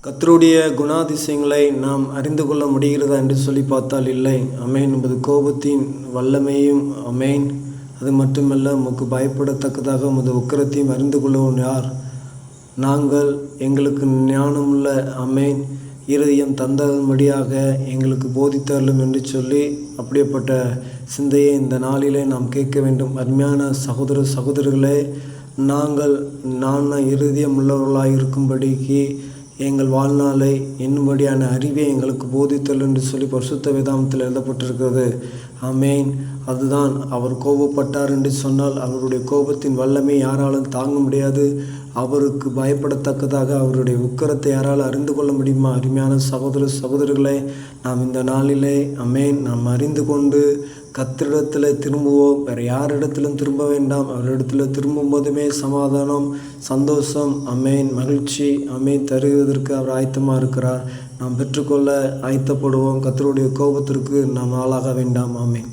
கர்த்தருடைய குணாதிசயங்களை நாம் அறிந்து கொள்ள முடிகிறதா என்று சொல்லி பார்த்தால் இல்லை. அமேன். உமது கோபத்தின் வல்லமையும் அமேன். அது மட்டுமல்ல, உமக்கு பயப்படத்தக்கதாக உமது உக்கிரத்தையும் அறிந்து கொள்ளுவோம் யார்? நாங்கள் எங்களுக்கு ஞானமுள்ள அமேன் இருதயம் தந்தபடியாக எங்களுக்கு போதித்தரலும் என்று சொல்லி அப்படிப்பட்ட சிந்தையை இந்த நாளிலே நாம் கேட்க வேண்டும். அருமையான சகோதர சகோதரிகளே, நாங்கள் இருதயம் உள்ளவர்களாக இருக்கும்படிக்கு எங்கள் வாழ்நாளை என்னும்படியான அறிவை எங்களுக்கு போதித்தல் என்று சொல்லி பரிசுத்த வேதாகமத்தில் எழுதப்பட்டிருக்கிறது. ஆமேன். அதுதான் அவர் கோபப்பட்டார் என்று சொன்னால் அவருடைய கோபத்தின் வல்லமை யாராலும் தாங்க முடியாது. அவருக்கு பயப்படத்தக்கதாக அவருடைய உக்கிரத்தை யாரால் அறிந்து கொள்ள முடியுமா? அருமையான சகோதர சகோதரிகளே, நாம் இந்த நாளிலே அமேன் நாம் அறிந்து கொண்டு கர்த்தரிடத்தில் திரும்புவோம். வேறு யாரிடத்திலும் திரும்ப வேண்டாம். அவரிடத்தில் திரும்பும் போதுமே சமாதானம், சந்தோஷம், அமேன், மகிழ்ச்சி அமேன் தருவதற்கு அவர் ஆயத்தமாக இருக்கிறார். நாம் பெற்றுக்கொள்ள ஆயத்தப்படுவோம். கர்த்தருடைய கோபத்திற்கு நாம் ஆளாக வேண்டாம். ஆமேன்.